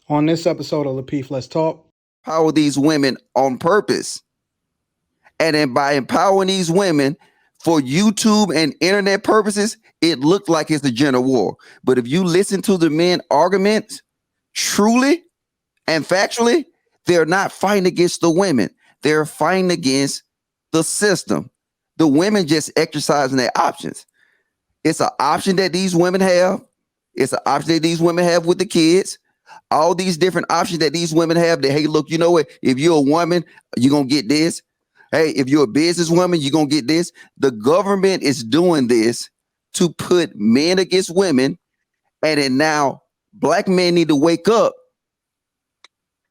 On this episode of Lapeef, Let's Talk. Empower these women on purpose. And then by empowering these women for YouTube and internet purposes, it looked like it's a gender war. But if you listen to the men arguments truly and factually, they're not fighting against the women. They're fighting against the system. The women just exercising their options. It's an option that these women have. It's an option that these women have with the kids. All these different options that these women have that, hey, look, you know what? If you're a woman, you're going to get this. Hey, if you're a businesswoman, you're going to get this. The government is doing this to put men against women. And then now black men need to wake up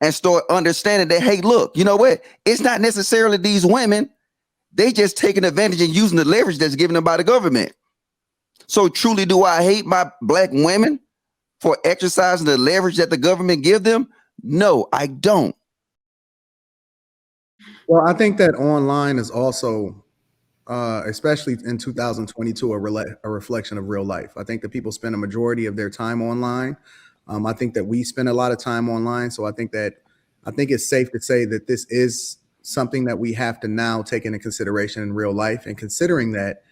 and start understanding that, hey, look, you know what? It's not necessarily these women. They just taking advantage and using the leverage that's given them by the government. So truly, do I hate my black women for exercising the leverage that the government give them? No, I don't. Well, I think that online is also, especially in 2022, a reflection of real life. I think that people spend a majority of their time online. I think that we spend a lot of time online. So I think it's safe to say that this is something that we have to now take into consideration in real life. And considering that,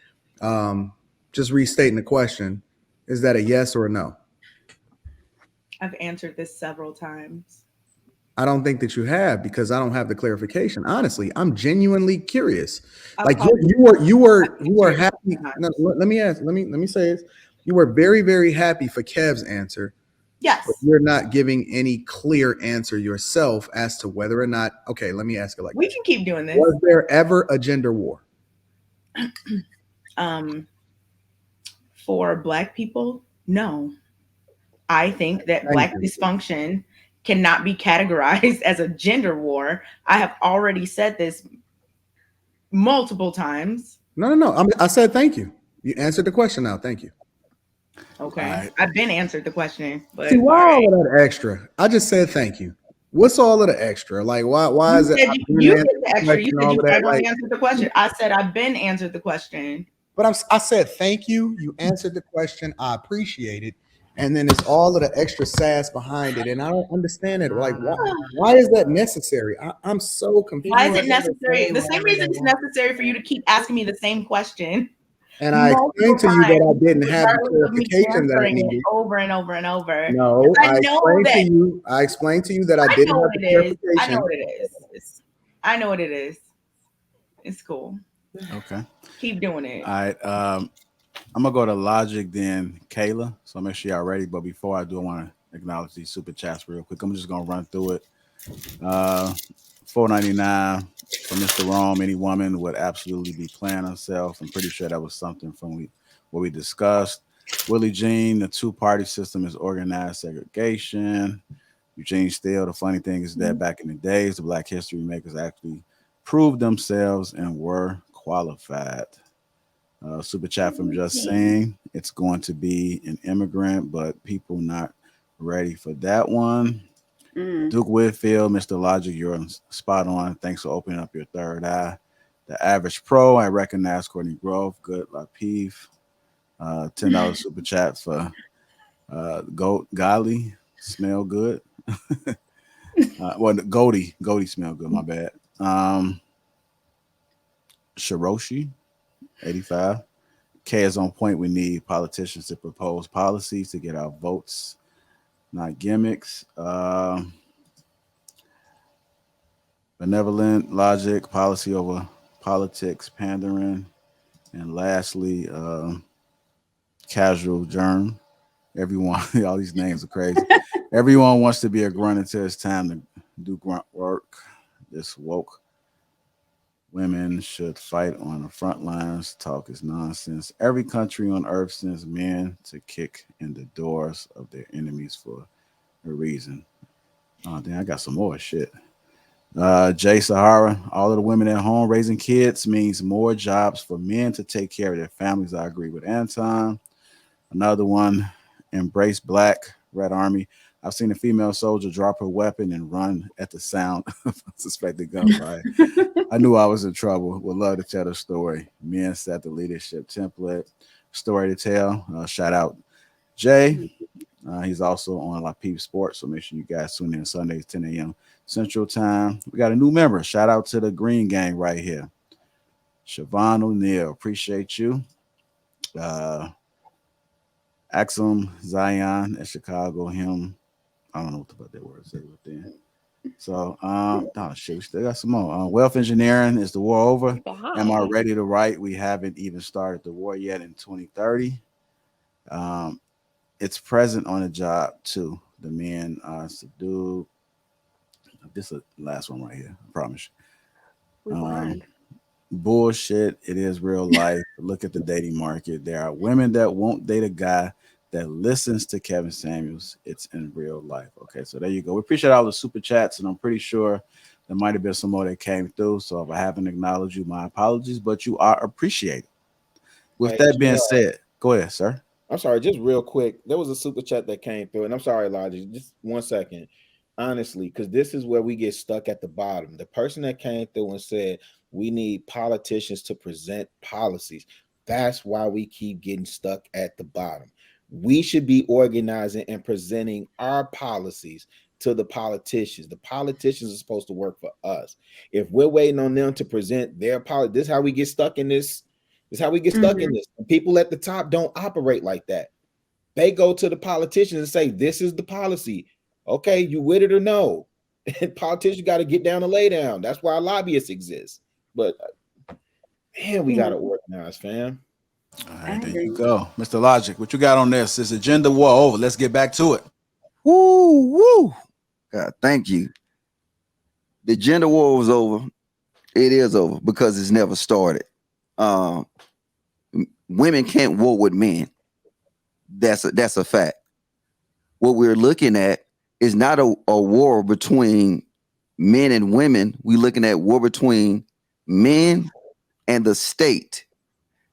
just restating the question, is that a yes or a no? I've answered this several times. I don't think that you have, because I don't have the clarification. Honestly, I'm genuinely curious. Like you were happy. No, let me say this. You were very, very happy for Kev's answer. Yes. But you're not giving any clear answer yourself as to whether or not. Okay, let me ask it like we can keep doing this. Was there ever a gender war? For Black people, no. I think that Black dysfunction cannot be categorized as a gender war. I have already said this multiple times. No. I said thank you. You answered the question now. Thank you. Okay. Right. I've been answered the question. But see, why all of that extra? I just said thank you. What's all of the extra? Like, why is it? You did the extra. You said you finally answered the question. I said I've been answered the question. But I said thank you. You answered the question. I appreciate it. And then it's all of the extra sass behind it. And I don't understand it. Like, why is that necessary? I'm so confused. Why is it necessary? The same reason it's necessary for you to keep asking me the same question. And I explained to you that I didn't have the clarification that I needed. Over and over and over. No, I explained to you that I didn't have the clarification. I know what it is. I know what it is. It's cool. Okay. Keep doing it. All right. I'm gonna go to Logic, then Kayla. So make sure y'all ready. But before I do, I want to acknowledge these super chats real quick. I'm just gonna run through it. $4.99 from Mr. Rome. Any woman would absolutely be playing herself. I'm pretty sure that was something from what we discussed. Willie Jean, the two-party system is organized segregation. Eugene Steele, the funny thing is that back in the days, the Black history makers actually proved themselves and were qualified. Super chat from Just Saying, it's going to be an immigrant, but people not ready for that one. Duke Whitfield, Mr. Logic, you're spot on. Thanks for opening up your third eye. The Average Pro, I recognize Courtney Grove. Good, Lapeef. $10 super chat for Golly, smell good. Goldie smell good, my bad. Shiroshi, 85. K is on point. We need politicians to propose policies to get our votes, not gimmicks. Benevolent Logic, policy over politics, pandering. And lastly, Casual Germ. Everyone, all these names are crazy. Everyone wants to be a grunt until it's time to do grunt work. This woke women should fight on the front lines. Talk is nonsense. Every country on earth sends men to kick in the doors of their enemies for a reason. Oh, damn, I got some more shit. Jay Sahara, all of the women at home raising kids means more jobs for men to take care of their families. I agree with Anton. Another one, embrace Black, Red Army. I've seen a female soldier drop her weapon and run at the sound of a suspected gunfire. I knew I was in trouble. Would love to tell the story. Men set the leadership template. Story to tell. Shout out Jay. He's also on Lapeef Sports, so make sure you guys tune in Sundays, 10 a.m. Central Time. We got a new member. Shout out to the Green Gang right here. Siobhan O'Neill, appreciate you. Axum Zion at Chicago, him. I don't know what about that word say within. So, oh shit, we still got some more. Wealth engineering, is the war over? Am I ready to write? We haven't even started the war yet in 2030. It's present on the job too. The men are subdued. This is the last one right here. I promise you. Bullshit. It is real life. Look at the dating market. There are women that won't date a guy that listens to Kevin Samuels. It's in real life. Okay, so there you go. We appreciate all the super chats, and I'm pretty sure there might have been some more that came through. So if I haven't acknowledged you, my apologies, but you are appreciated. With that being said, go ahead, sir. I'm sorry, just real quick. There was a super chat that came through, and I'm sorry, Elijah, just 1 second. Honestly, because this is where we get stuck at the bottom. The person that came through and said we need politicians to present policies. That's why we keep getting stuck at the bottom. We should be organizing and presenting our policies to the politicians. The politicians are supposed to work for us. If we're waiting on them to present their policy, this is how we get stuck in this. This is how we get stuck in this. And people at the top don't operate like that. They go to the politicians and say, this is the policy. Okay, you with it or no? And politicians got to get down and lay down. That's why lobbyists exist. But man, we got to organize, fam. All right, there you go. Mr. Logic, what you got on this? Is agenda war over? Let's get back to it. Woo. God, thank you. The gender war was over. It is over because it's never started. Women can't war with men. That's a fact. What we're looking at is not a war between men and women. We're looking at war between men and the state.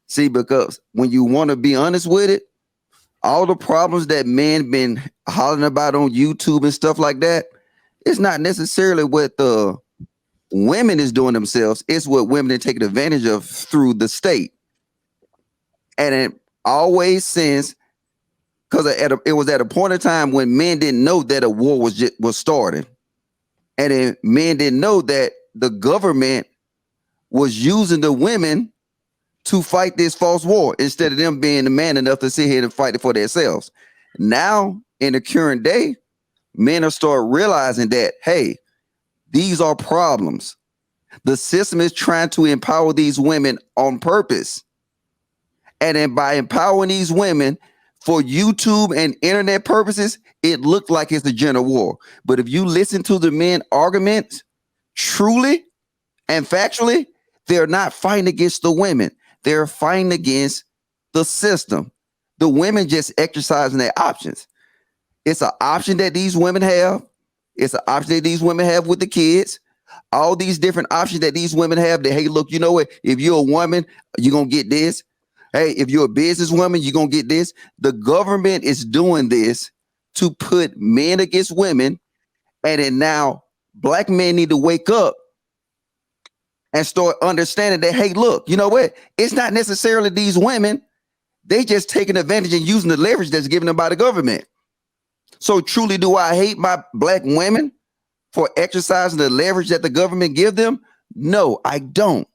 See, because when you want to be honest with it, all the problems that men been hollering about on YouTube and stuff like that, it's not necessarily what the women is doing themselves. It's what women are taking advantage of through the state. And it always since, because it was at a point in time when men didn't know that a war was starting. And then men didn't know that the government was using the women to fight this false war instead of them being the man enough to sit here and fight it for themselves. Now, in the current day, men are start realizing that, hey, these are problems. The system is trying to empower these women on purpose. And then by empowering these women for YouTube and internet purposes, it looked like it's a gender war. But if you listen to the men arguments, truly and factually, they're not fighting against the women. They're fighting against the system. The women just exercising their options. It's an option that these women have. It's an option that these women have with the kids. All these different options that these women have that, hey, look, you know what? If you're a woman, you're going to get this. Hey, if you're a businesswoman, you're going to get this. The government is doing this to put men against women. And then now black men need to wake up and start understanding that, hey, look, you know what? It's not necessarily these women. They just taking advantage and using the leverage that's given them by the government. So truly, do I hate my black women for exercising the leverage that the government give them? No, I don't.